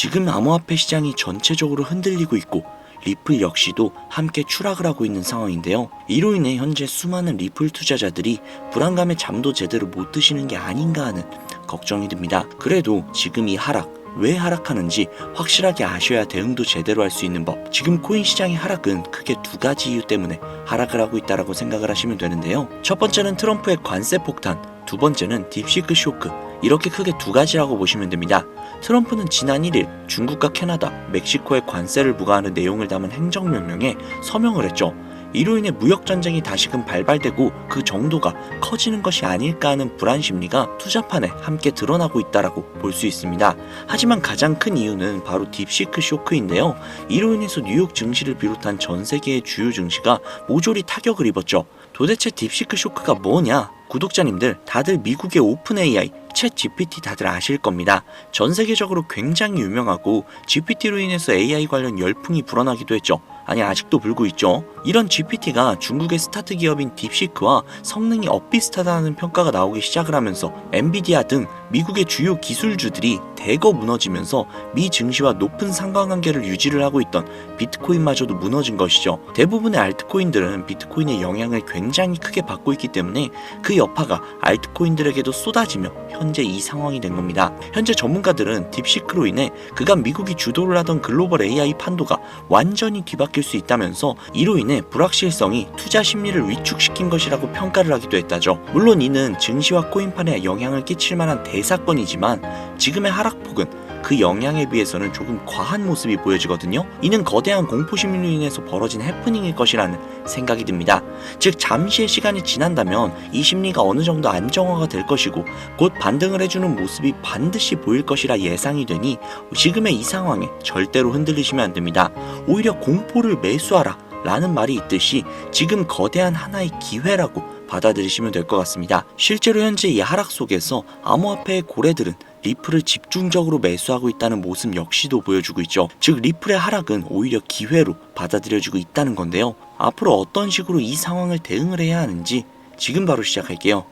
지금 암호화폐 시장이 전체적으로 흔들리고 있고 리플 역시도 함께 추락을 하고 있는 상황인데요. 이로 인해 현재 수많은 리플 투자자들이 불안감에 잠도 제대로 못 드시는 게 아닌가 하는 걱정이 듭니다. 그래도 지금 이 하락, 왜 하락하는지 확실하게 아셔야 대응도 제대로 할 수 있는 법. 지금 코인 시장의 하락은 크게 두 가지 이유 때문에 하락을 하고 있다고 생각을 하시면 되는데요. 첫 번째는 트럼프의 관세 폭탄, 두 번째는 딥시크 쇼크. 이렇게 크게 두 가지라고 보시면 됩니다. 트럼프는 지난 1일 중국과 캐나다, 멕시코에 관세를 부과하는 내용을 담은 행정명령에 서명을 했죠. 이로 인해 무역전쟁이 다시금 발발되고 그 정도가 커지는 것이 아닐까 하는 불안 심리가 투자판에 함께 드러나고 있다고 볼 수 있습니다. 하지만 가장 큰 이유는 바로 딥시크 쇼크인데요. 이로 인해서 뉴욕 증시를 비롯한 전 세계의 주요 증시가 모조리 타격을 입었죠. 도대체 딥시크 쇼크가 뭐냐? 구독자님들 다들 미국의 오픈 AI, 챗 GPT 다들 아실 겁니다. 전 세계적으로 굉장히 유명하고 GPT로 인해서 AI 관련 열풍이 불어나기도 했죠. 아니 아직도 불고 있죠. 이런 GPT가 중국의 스타트 기업인 딥시크와 성능이 엇비슷하다는 평가가 나오기 시작을 하면서 엔비디아 등 미국의 주요 기술주들이 대거 무너지면서 미 증시와 높은 상관관계를 유지를 하고 있던 비트코인마저도 무너진 것이죠. 대부분의 알트코인들은 비트코인의 영향을 굉장히 크게 받고 있기 때문에 그 여파가 알트코인들에게도 쏟아지며 현재 이 상황이 된 겁니다. 현재 전문가들은 딥시크로 인해 그간 미국이 주도를 하던 글로벌 AI 판도가 완전히 뒤바뀔 수 있다면서 이로 인해 불확실성이 투자 심리를 위축시킨 것이라고 평가를 하기도 했다죠. 물론 이는 증시와 코인판에 영향을 끼칠 만한 대사건이지만 지금의 하락폭은 그 영향에 비해서는 조금 과한 모습이 보여지거든요. 이는 거대한 공포심리로 인해서 벌어진 해프닝일 것이라는 생각이 듭니다. 즉 잠시의 시간이 지난다면 이 심리가 어느 정도 안정화가 될 것이고 곧 반등을 해주는 모습이 반드시 보일 것이라 예상이 되니 지금의 이 상황에 절대로 흔들리시면 안 됩니다. 오히려 공포를 매수하라 라는 말이 있듯이 지금 거대한 하나의 기회라고 받아들이시면 될 것 같습니다. 실제로 현재 이 하락 속에서 암호화폐의 고래들은 리플을 집중적으로 매수하고 있다는 모습 역시도 보여주고 있죠. 즉 리플의 하락은 오히려 기회로 받아들여지고 있다는 건데요. 앞으로 어떤 식으로 이 상황을 대응을 해야 하는지 지금 바로 시작할게요.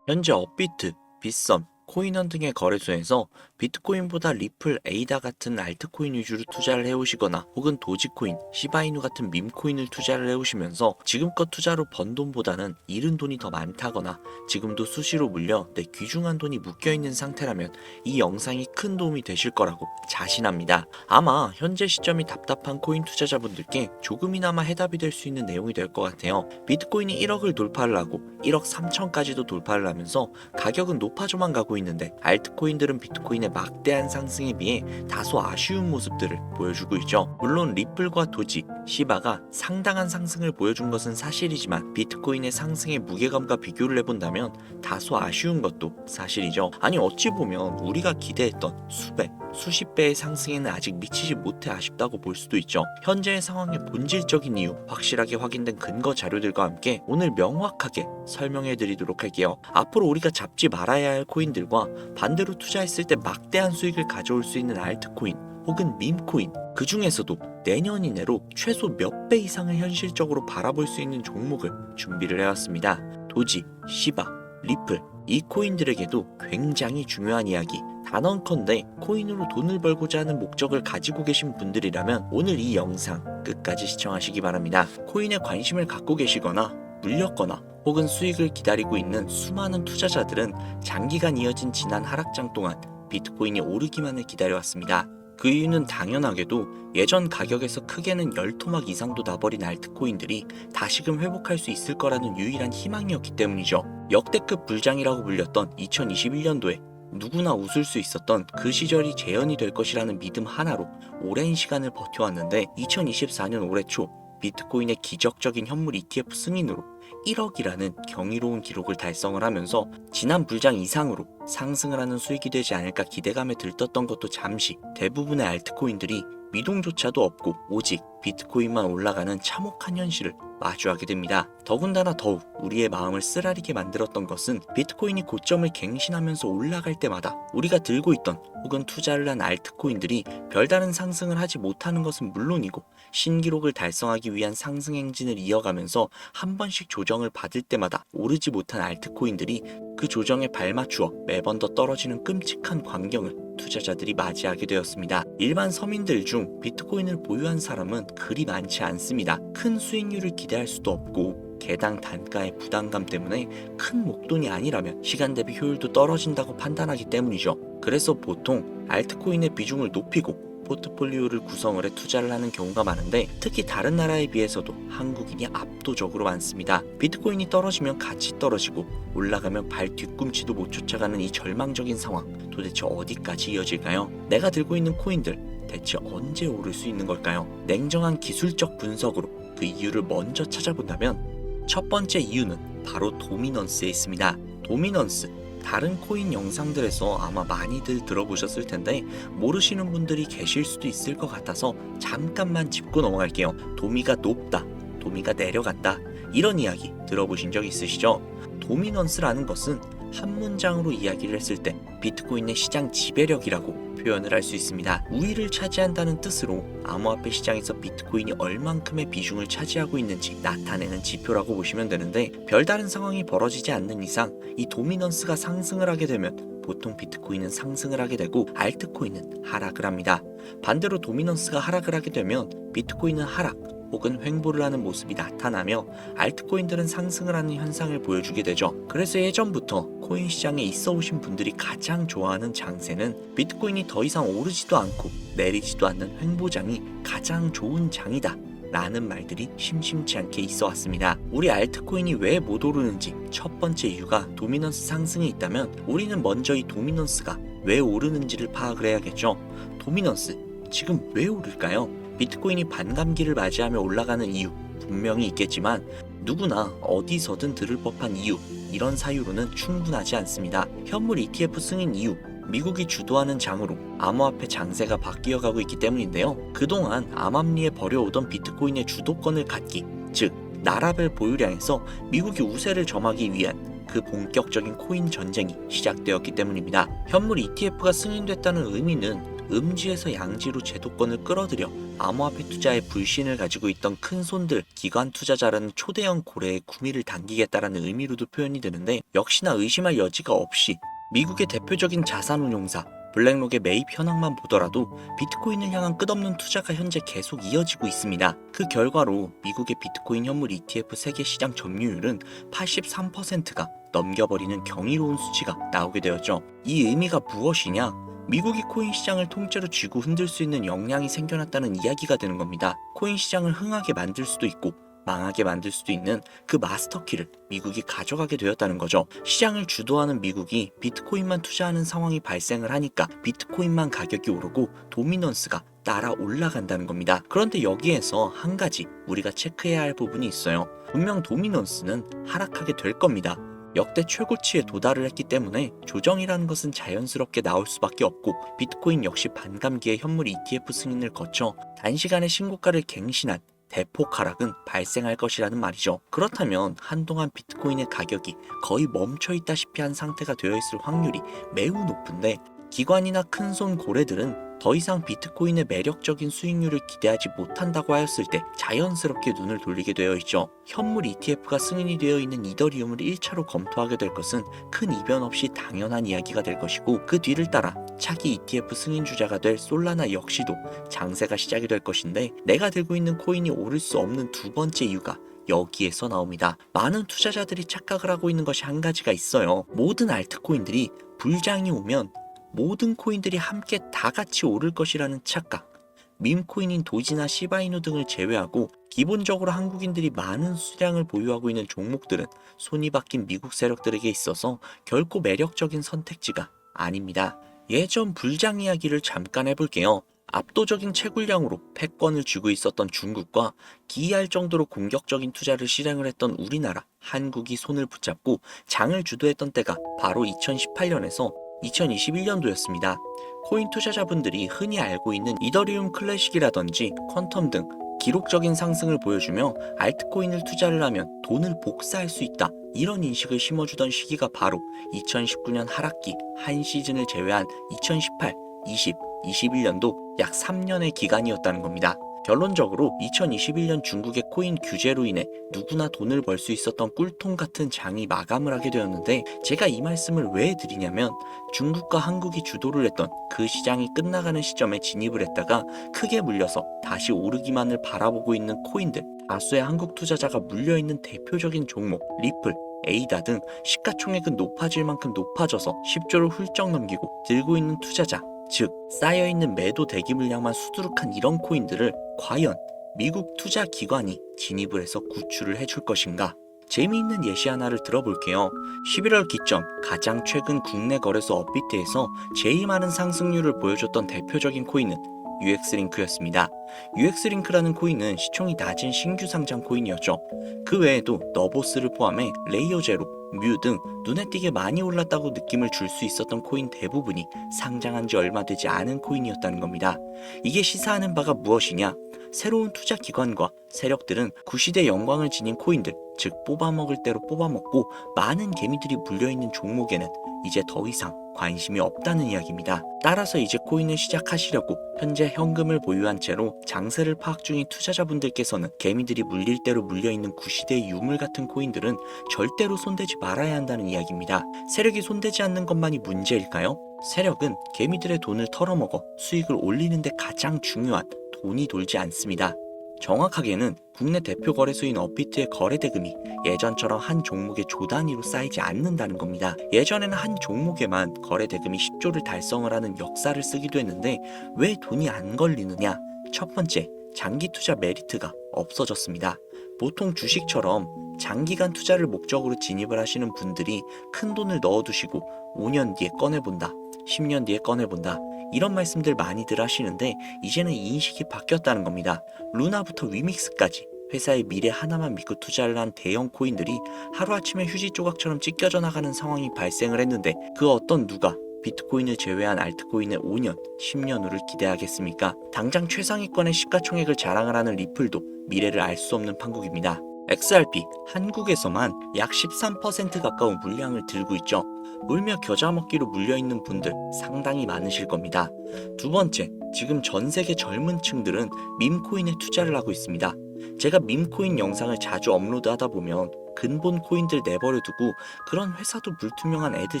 현재 업비트, 빗썸, 코인원 등의 거래소에서 비트코인보다 리플, 에이다 같은 알트코인 위주로 투자를 해오시거나 혹은 도지코인, 시바이누 같은 밈코인을 투자를 해오시면서 지금껏 투자로 번 돈보다는 잃은 돈이 더 많다거나 지금도 수시로 물려 내 귀중한 돈이 묶여있는 상태라면 이 영상이 큰 도움이 되실 거라고 자신합니다. 아마 현재 시점이 답답한 코인 투자자분들께 조금이나마 해답이 될 수 있는 내용이 될 것 같아요. 비트코인이 1억을 돌파를 하고 1억 3천까지도 돌파를 하면서 가격은 높아져만 가고 있는데 알트코인들은 비트코인의 막대한 상승에 비해 다소 아쉬운 모습들을 보여주고 있죠. 물론 리플과 도지, 시바가 상당한 상승을 보여준 것은 사실이지만 비트코인의 상승의 무게감과 비교를 해본다면 다소 아쉬운 것도 사실이죠. 아니 어찌 보면 우리가 기대했던 수백, 수십 배의 상승에는 아직 미치지 못해 아쉽다고 볼 수도 있죠. 현재의 상황의 본질적인 이유, 확실하게 확인된 근거 자료들과 함께 오늘 명확하게 설명해 드리도록 할게요. 앞으로 우리가 잡지 말아야 할 코인들과 반대로 투자했을 때 막대한 수익을 가져올 수 있는 알트코인 혹은 밈코인, 그 중에서도 내년 이내로 최소 몇 배 이상을 현실적으로 바라볼 수 있는 종목을 준비를 해왔습니다. 도지, 시바, 리플, 이 코인들에게도 굉장히 중요한 이야기, 단언컨대 코인으로 돈을 벌고자 하는 목적을 가지고 계신 분들이라면 오늘 이 영상 끝까지 시청하시기 바랍니다. 코인에 관심을 갖고 계시거나 물렸거나 혹은 수익을 기다리고 있는 수많은 투자자들은 장기간 이어진 지난 하락장 동안 비트코인이 오르기만을 기다려왔습니다. 그 이유는 당연하게도 예전 가격에서 크게는 10토막 이상도 나버린 알트코인들이 다시금 회복할 수 있을 거라는 유일한 희망이었기 때문이죠. 역대급 불장이라고 불렸던 2021년도에 누구나 웃을 수 있었던 그 시절이 재현이 될 것이라는 믿음 하나로 오랜 시간을 버텨왔는데 2024년 올해 초 비트코인의 기적적인 현물 ETF 승인으로 1억이라는 경이로운 기록을 달성을 하면서 지난 불장 이상으로 상승을 하는 수익이 되지 않을까 기대감에 들떴던 것도 잠시 대부분의 알트코인들이 미동조차도 없고 오직 비트코인만 올라가는 참혹한 현실을 마주하게 됩니다. 더군다나 더욱 우리의 마음을 쓰라리게 만들었던 것은 비트코인이 고점을 갱신하면서 올라갈 때마다 우리가 들고 있던 혹은 투자를 한 알트코인들이 별다른 상승을 하지 못하는 것은 물론이고 신기록을 달성하기 위한 상승 행진을 이어가면서 한 번씩 조정을 받을 때마다 오르지 못한 알트코인들이 그 조정에 발맞추어 매번 더 떨어지는 끔찍한 광경을 투자자들이 맞이하게 되었습니다. 일반 서민들 중 비트코인을 보유한 사람은 그리 많지 않습니다. 큰 수익률을 기대할 수도 없고 개당 단가의 부담감 때문에 큰 목돈이 아니라면 시간 대비 효율도 떨어진다고 판단하기 때문이죠. 그래서 보통 알트코인의 비중을 높이고 포트폴리오를 구성을 해 투자를 하는 경우가 많은데 특히 다른 나라에 비해서도 한국인이 압도적으로 많습니다. 비트코인이 떨어지면 같이 떨어지고 올라가면 발 뒤꿈치도 못 쫓아가는 이 절망적인 상황, 도대체 어디까지 이어질까요? 내가 들고 있는 코인들 대체 언제 오를 수 있는 걸까요? 냉정한 기술적 분석으로 그 이유를 먼저 찾아본다면 첫 번째 이유는 바로 도미넌스에 있습니다. 도미넌스, 다른 코인 영상들에서 아마 많이들 들어보셨을 텐데 모르시는 분들이 계실 수도 있을 것 같아서 잠깐만 짚고 넘어갈게요. 도미가 높다, 도미가 내려간다, 이런 이야기 들어보신 적 있으시죠? 도미넌스라는 것은 한 문장으로 이야기를 했을 때 비트코인의 시장 지배력이라고 표현을 할 수 있습니다. 우위를 차지한다는 뜻으로 암호화폐 시장에서 비트코인이 얼만큼의 비중을 차지하고 있는지 나타내는 지표라고 보시면 되는데 별다른 상황이 벌어지지 않는 이상 이 도미넌스가 상승을 하게 되면 보통 비트코인은 상승을 하게 되고 알트코인은 하락을 합니다. 반대로 도미넌스가 하락을 하게 되면 비트코인은 하락 혹은 횡보를 하는 모습이 나타나며 알트코인들은 상승을 하는 현상을 보여주게 되죠. 그래서 예전부터 코인 시장에 있어 오신 분들이 가장 좋아하는 장세는 비트코인이 더 이상 오르지도 않고 내리지도 않는 횡보장이 가장 좋은 장이다 라는 말들이 심심치 않게 있어 왔습니다. 우리 알트코인이 왜 못 오르는지 첫 번째 이유가 도미넌스 상승에 있다면 우리는 먼저 이 도미넌스가 왜 오르는지를 파악을 해야겠죠. 도미넌스, 지금 왜 오를까요? 비트코인이 반감기를 맞이하며 올라가는 이유 분명히 있겠지만 누구나 어디서든 들을 법한 이유, 이런 사유로는 충분하지 않습니다. 현물 ETF 승인 이유, 미국이 주도하는 장으로 암호화폐 장세가 바뀌어가고 있기 때문인데요. 그동안 암암리에 벌여오던 비트코인의 주도권을 갖기, 즉 나라별 보유량에서 미국이 우세를 점하기 위한 그 본격적인 코인 전쟁이 시작되었기 때문입니다. 현물 ETF가 승인됐다는 의미는 음지에서 양지로 제도권을 끌어들여 암호화폐 투자에 불신을 가지고 있던 큰 손들, 기관 투자자라는 초대형 고래의 구미를 당기겠다라는 의미로도 표현이 되는데 역시나 의심할 여지가 없이 미국의 대표적인 자산운용사 블랙록의 매입 현황만 보더라도 비트코인을 향한 끝없는 투자가 현재 계속 이어지고 있습니다. 그 결과로 미국의 비트코인 현물 ETF 세계 시장 점유율은 83%가 넘겨버리는 경이로운 수치가 나오게 되었죠. 이 의미가 무엇이냐? 미국이 코인 시장을 통째로 쥐고 흔들 수 있는 역량이 생겨났다는 이야기가 되는 겁니다. 코인 시장을 흥하게 만들 수도 있고 망하게 만들 수도 있는 그 마스터키를 미국이 가져가게 되었다는 거죠. 시장을 주도하는 미국이 비트코인만 투자하는 상황이 발생을 하니까 비트코인만 가격이 오르고 도미넌스가 따라 올라간다는 겁니다. 그런데 여기에서 한 가지 우리가 체크해야 할 부분이 있어요. 분명 도미넌스는 하락하게 될 겁니다. 역대 최고치에 도달을 했기 때문에 조정이라는 것은 자연스럽게 나올 수밖에 없고 비트코인 역시 반감기의 현물 ETF 승인을 거쳐 단시간에 신고가를 갱신한 대폭 하락은 발생할 것이라는 말이죠. 그렇다면 한동안 비트코인의 가격이 거의 멈춰있다시피 한 상태가 되어 있을 확률이 매우 높은데 기관이나 큰손 고래들은 더 이상 비트코인의 매력적인 수익률을 기대하지 못한다고 하였을 때 자연스럽게 눈을 돌리게 되어 있죠. 현물 ETF가 승인이 되어 있는 이더리움을 1차로 검토하게 될 것은 큰 이변 없이 당연한 이야기가 될 것이고 그 뒤를 따라 차기 ETF 승인 주자가 될 솔라나 역시도 장세가 시작이 될 것인데 내가 들고 있는 코인이 오를 수 없는 두 번째 이유가 여기에서 나옵니다. 많은 투자자들이 착각을 하고 있는 것이 한 가지가 있어요. 모든 알트코인들이 불장이 오면 모든 코인들이 함께 다 같이 오를 것이라는 착각. 밈코인인 도지나 시바이누 등을 제외하고 기본적으로 한국인들이 많은 수량을 보유하고 있는 종목들은 손이 바뀐 미국 세력들에게 있어서 결코 매력적인 선택지가 아닙니다. 예전 불장 이야기를 잠깐 해볼게요. 압도적인 채굴량으로 패권을 쥐고 있었던 중국과 기이할 정도로 공격적인 투자를 실행을 했던 우리나라, 한국이 손을 붙잡고 장을 주도했던 때가 바로 2018년에서 2021년도였습니다. 코인 투자자분들이 흔히 알고 있는 이더리움 클래식이라든지 퀀텀 등 기록적인 상승을 보여주며 알트코인을 투자를 하면 돈을 복사할 수 있다, 이런 인식을 심어주던 시기가 바로 2019년 하락기 한 시즌을 제외한 2018, 20, 21년도 약 3년의 기간이었다는 겁니다. 결론적으로 2021년 중국의 코인 규제로 인해 누구나 돈을 벌 수 있었던 꿀통 같은 장이 마감을 하게 되었는데, 제가 이 말씀을 왜 드리냐면 중국과 한국이 주도를 했던 그 시장이 끝나가는 시점에 진입을 했다가 크게 물려서 다시 오르기만을 바라보고 있는 코인들, 다수의 한국 투자자가 물려있는 대표적인 종목 리플, 에이다 등 시가총액은 높아질 만큼 높아져서 10조를 훌쩍 넘기고 들고 있는 투자자, 즉 쌓여있는 매도 대기 물량만 수두룩한 이런 코인들을 과연 미국 투자 기관이 진입을 해서 구출을 해줄 것인가? 재미있는 예시 하나를 들어볼게요. 11월 기점 가장 최근 국내 거래소 업비트에서 제일 많은 상승률을 보여줬던 대표적인 코인은 UX링크였습니다. UX링크라는 코인은 시총이 낮은 신규 상장 코인이었죠. 그 외에도 너보스를 포함해 레이어제로, 뮤 등 눈에 띄게 많이 올랐다고 느낌을 줄 수 있었던 코인 대부분이 상장한 지 얼마 되지 않은 코인이었다는 겁니다. 이게 시사하는 바가 무엇이냐? 새로운 투자 기관과 세력들은 구시대 영광을 지닌 코인들, 즉 뽑아먹을 대로 뽑아먹고 많은 개미들이 물려있는 종목에는 이제 더 이상 관심이 없다는 이야기입니다. 따라서 이제 코인을 시작하시려고 현재 현금을 보유한 채로 장세를 파악 중인 투자자분들께서는 개미들이 물릴 대로 물려있는 구시대의 유물 같은 코인들은 절대로 손대지 말아야 한다는 이야기입니다. 세력이 손대지 않는 것만이 문제일까요? 세력은 개미들의 돈을 털어먹어 수익을 올리는 데 가장 중요한 돈이 돌지 않습니다. 정확하게는 국내 대표 거래소인 업비트의 거래 대금이 예전처럼 한 종목의 조 단위로 쌓이지 않는다는 겁니다. 예전에는 한 종목에만 거래 대금이 10조를 달성을 하는 역사를 쓰기도 했는데 왜 돈이 안 걸리느냐? 첫 번째, 장기 투자 메리트가 없어졌습니다. 보통 주식처럼 장기간 투자를 목적으로 진입을 하시는 분들이 큰 돈을 넣어두시고 5년 뒤에 꺼내본다, 10년 뒤에 꺼내본다, 이런 말씀들 많이들 하시는데 이제는 인식이 바뀌었다는 겁니다. 루나부터 위믹스까지 회사의 미래 하나만 믿고 투자를 한 대형 코인들이 하루아침에 휴지 조각처럼 찢겨져 나가는 상황이 발생을 했는데 그 어떤 누가 비트코인을 제외한 알트코인의 5년, 10년 후를 기대하겠습니까? 당장 최상위권의 시가총액을 자랑을 하는 리플도 미래를 알 수 없는 판국입니다. XRP, 한국에서만 약 13% 가까운 물량을 들고 있죠. 울며 겨자 먹기로 물려있는 분들 상당히 많으실 겁니다. 두 번째, 지금 전 세계 젊은 층들은 밈코인에 투자를 하고 있습니다. 제가 밈코인 영상을 자주 업로드하다 보면 근본 코인들 내버려두고 그런 회사도 불투명한 애들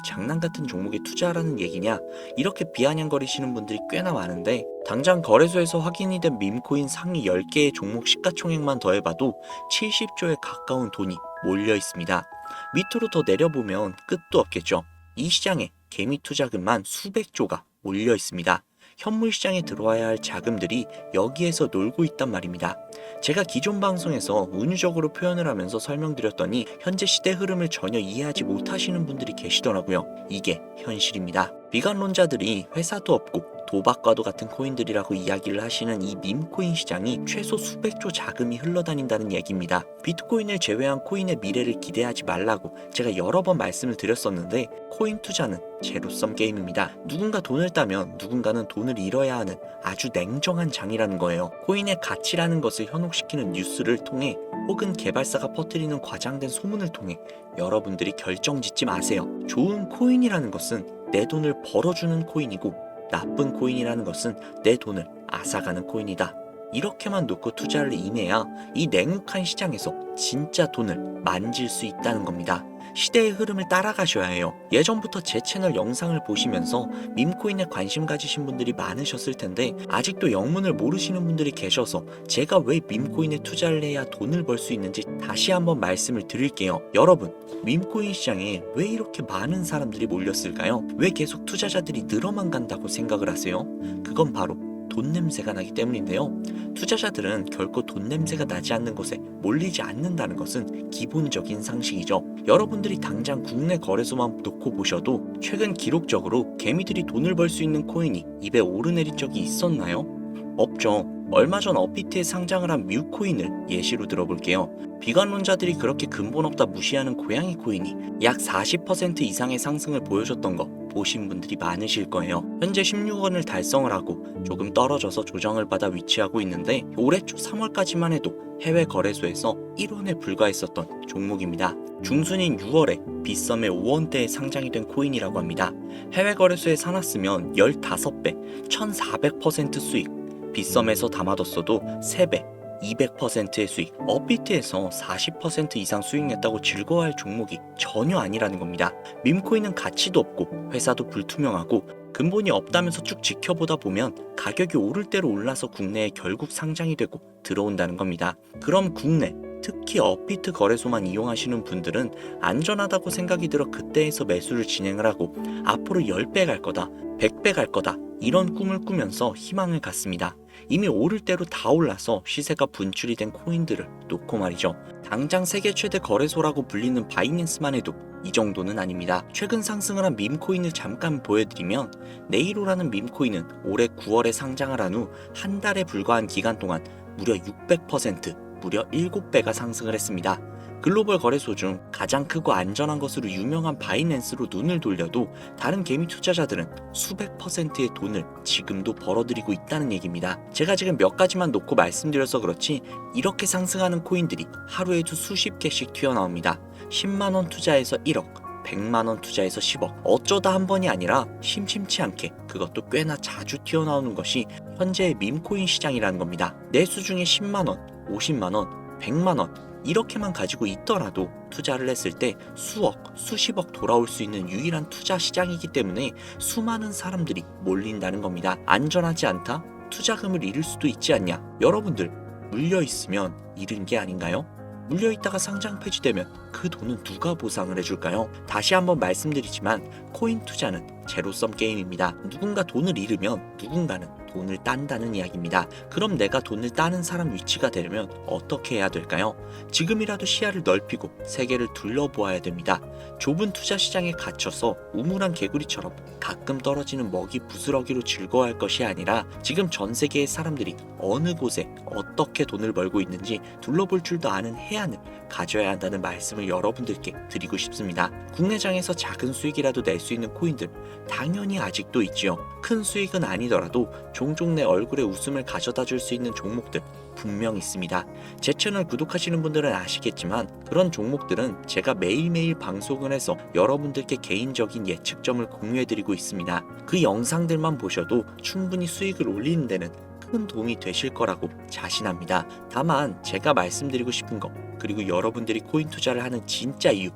장난 같은 종목에 투자하라는 얘기냐, 이렇게 비아냥거리시는 분들이 꽤나 많은데 당장 거래소에서 확인이 된 밈코인 상위 10개의 종목 시가총액만 더해봐도 70조에 가까운 돈이 몰려 있습니다. 밑으로 더 내려보면 끝도 없겠죠. 이 시장에 개미 투자금만 수백조가 몰려 있습니다. 현물 시장에 들어와야 할 자금들이 여기에서 놀고 있단 말입니다. 제가 기존 방송에서 은유적으로 표현을 하면서 설명드렸더니 현재 시대 흐름을 전혀 이해하지 못하시는 분들이 계시더라고요. 이게 현실입니다. 비관론자들이 회사도 없고 도박과도 같은 코인들이라고 이야기를 하시는 이 밈코인 시장이 최소 수백조 자금이 흘러다닌다는 얘기입니다. 비트코인을 제외한 코인의 미래를 기대하지 말라고 제가 여러 번 말씀을 드렸었는데 코인 투자는 제로섬 게임입니다. 누군가 돈을 따면 누군가는 돈을 잃어야 하는 아주 냉정한 장이라는 거예요. 코인의 가치라는 것을 현혹시키는 뉴스를 통해 혹은 개발사가 퍼뜨리는 과장된 소문을 통해 여러분들이 결정짓지 마세요. 좋은 코인이라는 것은 내 돈을 벌어주는 코인이고 나쁜 코인이라는 것은 내 돈을 앗아가는 코인이다. 이렇게만 놓고 투자를 임해야 이 냉혹한 시장에서 진짜 돈을 만질 수 있다는 겁니다. 시대의 흐름을 따라가셔야 해요. 예전부터 제 채널 영상을 보시면서 밈코인에 관심 가지신 분들이 많으셨을 텐데 아직도 영문을 모르시는 분들이 계셔서 제가 왜 밈코인에 투자를 해야 돈을 벌 수 있는지 다시 한번 말씀을 드릴게요. 여러분, 밈코인 시장에 왜 이렇게 많은 사람들이 몰렸을까요? 왜 계속 투자자들이 늘어만 간다고 생각을 하세요? 그건 바로 돈 냄새가 나기 때문인데요. 투자자들은 결코 돈 냄새가 나지 않는 곳에 몰리지 않는다는 것은 기본적인 상식이죠. 여러분들이 당장 국내 거래소만 놓고 보셔도 최근 기록적으로 개미들이 돈을 벌 수 있는 코인이 입에 오르내린 적이 있었나요? 없죠. 얼마 전 업비트에 상장을 한 뮤코인을 예시로 들어볼게요. 비관론자들이 그렇게 근본 없다 무시하는 고양이 코인이 약 40% 이상의 상승을 보여줬던 거 보신 분들이 많으실 거예요. 현재 16원을 달성을 하고 조금 떨어져서 조정을 받아 위치하고 있는데 올해 초 3월까지만 해도 해외 거래소에서 1원에 불과했었던 종목입니다. 중순인 6월에 빗썸에 5원대에 상장이 된 코인이라고 합니다. 해외 거래소에 사놨으면 15배, 1400% 수익, 빗썸에서 담아뒀어도 3배, 200%의 수익, 업비트에서 40% 이상 수익 냈다고 즐거워할 종목이 전혀 아니라는 겁니다. 밈코인은 가치도 없고 회사도 불투명하고 근본이 없다면서 쭉 지켜보다 보면 가격이 오를 대로 올라서 국내에 결국 상장이 되고 들어온다는 겁니다. 그럼 국내, 특히 업비트 거래소만 이용하시는 분들은 안전하다고 생각이 들어 그때에서 매수를 진행을 하고 앞으로 10배 갈 거다, 100배 갈 거다 이런 꿈을 꾸면서 희망을 갖습니다. 이미 오를 대로 다 올라서 시세가 분출이 된 코인들을 놓고 말이죠. 당장 세계 최대 거래소라고 불리는 바이낸스만 해도 이 정도는 아닙니다. 최근 상승을 한 밈코인을 잠깐 보여드리면 네이로라는 밈코인은 올해 9월에 상장을 한 후 한 달에 불과한 기간 동안 무려 600%, 무려 7배가 상승을 했습니다. 글로벌 거래소 중 가장 크고 안전한 것으로 유명한 바이낸스로 눈을 돌려도 다른 개미 투자자들은 수백 %의 돈을 지금도 벌어들이고 있다는 얘기입니다. 제가 지금 몇 가지만 놓고 말씀드려서 그렇지 이렇게 상승하는 코인들이 하루에도 수십 개씩 튀어나옵니다. 10만원 투자해서 1억, 100만원 투자해서 10억, 어쩌다 한 번이 아니라 심심치 않게 그것도 꽤나 자주 튀어나오는 것이 현재의 밈코인 시장이라는 겁니다. 내수 중에 10만원, 50만원, 100만원 이렇게만 가지고 있더라도 투자를 했을 때 수억, 수십억 돌아올 수 있는 유일한 투자 시장이기 때문에 수많은 사람들이 몰린다는 겁니다. 안전하지 않다? 투자금을 잃을 수도 있지 않냐? 여러분들 물려있으면 잃은 게 아닌가요? 물려있다가 상장 폐지되면 그 돈은 누가 보상을 해줄까요? 다시 한번 말씀드리지만 코인 투자는 제로섬 게임입니다. 누군가 돈을 잃으면 누군가는 돈을 딴다는 이야기입니다. 그럼 내가 돈을 따는 사람 위치가 되려면 어떻게 해야 될까요? 지금이라도 시야를 넓히고 세계를 둘러보아야 됩니다. 좁은 투자 시장에 갇혀서 우물한 개구리처럼 가끔 떨어지는 먹이 부스러기로 즐거워할 것이 아니라 지금 전 세계의 사람들이 어느 곳에 어떻게 돈을 벌고 있는지 둘러볼 줄도 아는 해안을 가져야 한다는 말씀을 여러분들께 드리고 싶습니다. 국내장에서 작은 수익이라도 낼 수 있는 코인들 당연히 아직도 있지요. 큰 수익은 아니더라도 종종 내 얼굴에 웃음을 가져다 줄 수 있는 종목들 분명 있습니다. 제 채널 구독하시는 분들은 아시겠지만 그런 종목들은 제가 매일매일 방송을 해서 여러분들께 개인적인 예측점을 공유해드리고 있습니다. 그 영상들만 보셔도 충분히 수익을 올리는 데는 큰 도움이 되실 거라고 자신합니다. 다만 제가 말씀드리고 싶은 거 그리고 여러분들이 코인 투자를 하는 진짜 이유,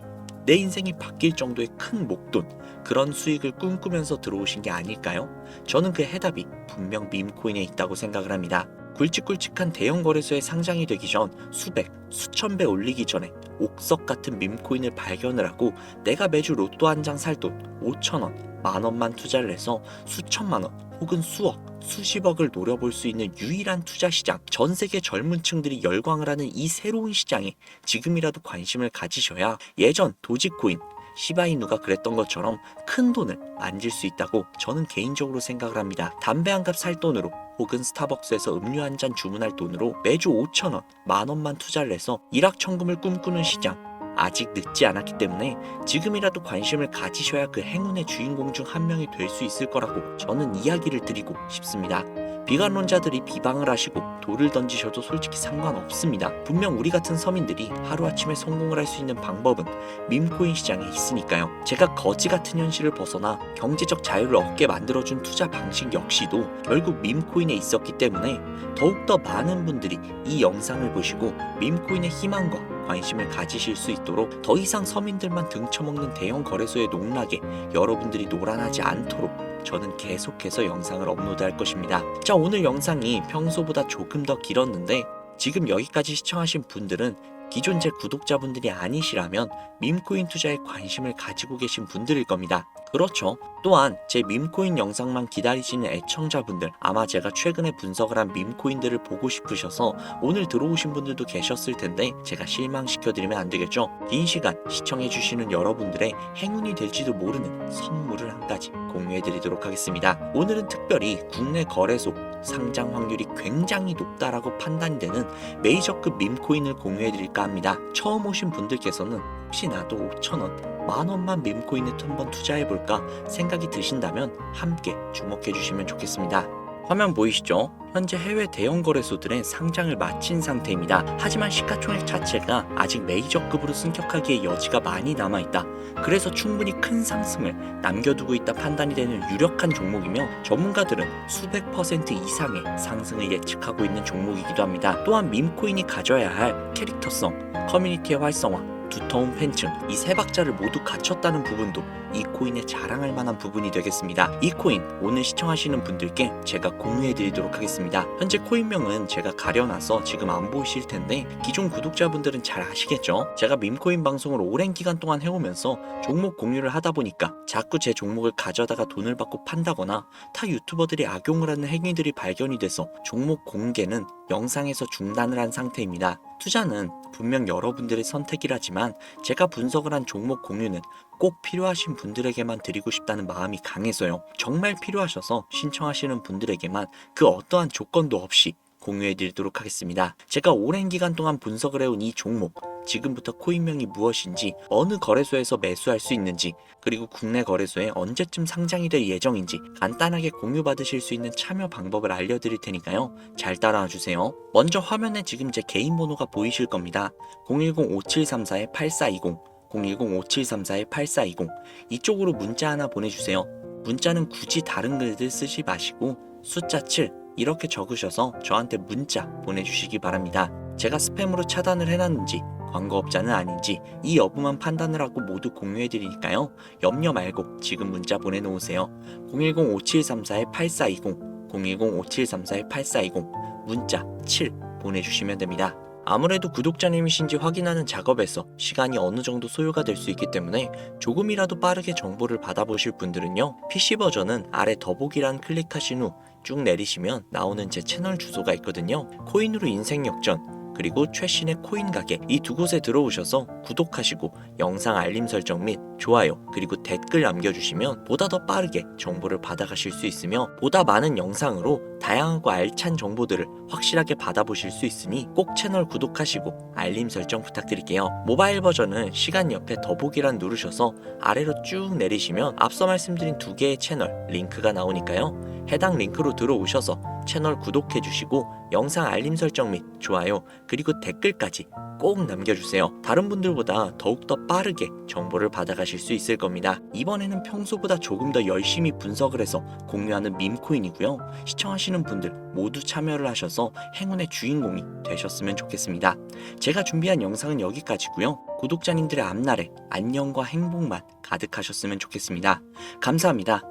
내 인생이 바뀔 정도의 큰 목돈, 그런 수익을 꿈꾸면서 들어오신 게 아닐까요? 저는 그 해답이 분명 밈코인에 있다고 생각을 합니다. 굵직굵직한 대형 거래소에 상장이 되기 전 수백, 수천 배 올리기 전에 옥석 같은 밈코인을 발견을 하고 내가 매주 로또 한 장 살 돈 5천원, 만원만 투자를 해서 수천만원 혹은 수억, 수십억을 노려볼 수 있는 유일한 투자 시장, 전 세계 젊은 층들이 열광을 하는 이 새로운 시장에 지금이라도 관심을 가지셔야 예전 도지코인, 시바이누가 그랬던 것처럼 큰 돈을 만질 수 있다고 저는 개인적으로 생각을 합니다. 담배 한 갑 살 돈으로 혹은 스타벅스에서 음료 한 잔 주문할 돈으로 매주 5천원, 만원만 투자를 해서 일확천금을 꿈꾸는 시장, 아직 늦지 않았기 때문에 지금이라도 관심을 가지셔야 그 행운의 주인공 중 한 명이 될 수 있을 거라고 저는 이야기를 드리고 싶습니다. 비관론자들이 비방을 하시고 돌을 던지셔도 솔직히 상관없습니다. 분명 우리 같은 서민들이 하루아침에 성공을 할 수 있는 방법은 밈코인 시장에 있으니까요. 제가 거지 같은 현실을 벗어나 경제적 자유를 얻게 만들어준 투자 방식 역시도 결국 밈코인에 있었기 때문에 더욱더 많은 분들이 이 영상을 보시고 밈코인의 희망과 관심을 가지실 수 있도록 더 이상 서민들만 등쳐먹는 대형 거래소의 농락에 여러분들이 노란하지 않도록 저는 계속해서 영상을 업로드할 것입니다. 자, 오늘 영상이 평소보다 조금 더 길었는데 지금 여기까지 시청하신 분들은 기존 제 구독자분들이 아니시라면 밈코인 투자에 관심을 가지고 계신 분들일 겁니다. 그렇죠. 또한 제 밈코인 영상만 기다리시는 애청자분들, 아마 제가 최근에 분석을 한 밈코인들을 보고 싶으셔서 오늘 들어오신 분들도 계셨을 텐데 제가 실망시켜드리면 안 되겠죠. 긴 시간 시청해주시는 여러분들의 행운이 될지도 모르는 선물을 한 가지 공유해드리도록 하겠습니다. 오늘은 특별히 국내 거래소 상장 확률이 굉장히 높다라고 판단되는 메이저급 밈코인을 공유해드릴까 어떨까 합니다. 처음 오신 분들께서는 혹시 나도 5,000원, 만원만 밈코인에 한번 투자해볼까 생각이 드신다면 함께 주목해주시면 좋겠습니다. 화면 보이시죠? 현재 해외 대형 거래소들의 상장을 마친 상태입니다. 하지만 시가총액 자체가 아직 메이저급으로 승격하기에 여지가 많이 남아있다. 그래서 충분히 큰 상승을 남겨두고 있다 판단이 되는 유력한 종목이며 전문가들은 수백 % 이상의 상승을 예측하고 있는 종목이기도 합니다. 또한 밈코인이 가져야 할 캐릭터성, 커뮤니티의 활성화, 두터운 팬층, 이 세 박자를 모두 갖췄다는 부분도 이 코인에 자랑할 만한 부분이 되겠습니다. 이 코인 오늘 시청하시는 분들께 제가 공유해 드리도록 하겠습니다. 현재 코인명은 제가 가려놔서 지금 안 보이실 텐데 기존 구독자분들은 잘 아시겠죠? 제가 밈코인 방송을 오랜 기간 동안 해오면서 종목 공유를 하다 보니까 자꾸 제 종목을 가져다가 돈을 받고 판다거나 타 유튜버들이 악용을 하는 행위들이 발견이 돼서 종목 공개는 영상에서 중단을 한 상태입니다. 투자는 분명 여러분들의 선택이라지만 제가 분석을 한 종목 공유는 꼭 필요하신 분들에게만 드리고 싶다는 마음이 강해서요. 정말 필요하셔서 신청하시는 분들에게만 그 어떠한 조건도 없이 공유해 드리도록 하겠습니다. 제가 오랜 기간 동안 분석을 해온 이 종목, 지금부터 코인명이 무엇인지, 어느 거래소에서 매수할 수 있는지, 그리고 국내 거래소에 언제쯤 상장이 될 예정인지 간단하게 공유받으실 수 있는 참여 방법을 알려드릴 테니까요. 잘 따라와 주세요. 먼저 화면에 지금 제 개인 번호가 보이실 겁니다. 010-5734-8420 010-5734-8420 이쪽으로 문자 하나 보내주세요. 문자는 굳이 다른 글들 쓰지 마시고 숫자 7 이렇게 적으셔서 저한테 문자 보내주시기 바랍니다. 제가 스팸으로 차단을 해놨는지 광고업자는 아닌지 이 여부만 판단을 하고 모두 공유해드리니까요. 염려 말고 지금 문자 보내놓으세요. 010-5734-8420 010-5734-8420 문자 7 보내주시면 됩니다. 아무래도 구독자님이신지 확인하는 작업에서 시간이 어느 정도 소요가 될 수 있기 때문에 조금이라도 빠르게 정보를 받아보실 분들은요, PC 버전은 아래 더보기란 클릭하신 후 쭉 내리시면 나오는 제 채널 주소가 있거든요. 코인으로 인생 역전, 그리고 최신의 코인 가게, 이 두 곳에 들어오셔서 구독하시고 영상 알림 설정 및 좋아요 그리고 댓글 남겨주시면 보다 더 빠르게 정보를 받아가실 수 있으며 보다 많은 영상으로 다양하고 알찬 정보들을 확실하게 받아보실 수 있으니 꼭 채널 구독하시고 알림 설정 부탁드릴게요. 모바일 버전은 시간 옆에 더보기란 누르셔서 아래로 쭉 내리시면 앞서 말씀드린 두 개의 채널 링크가 나오니까요. 해당 링크로 들어오셔서 채널 구독해주시고 영상 알림 설정 및 좋아요 그리고 댓글까지 꼭 남겨주세요. 다른 분들보다 더욱더 빠르게 정보를 받아가실 수 있을 겁니다. 이번에는 평소보다 조금 더 열심히 분석을 해서 공유하는 밈코인이고요. 시청하시는 분들 모두 참여를 하셔서 행운의 주인공이 되셨으면 좋겠습니다. 제가 준비한 영상은 여기까지고요. 구독자님들의 앞날에 안녕과 행복만 가득하셨으면 좋겠습니다. 감사합니다.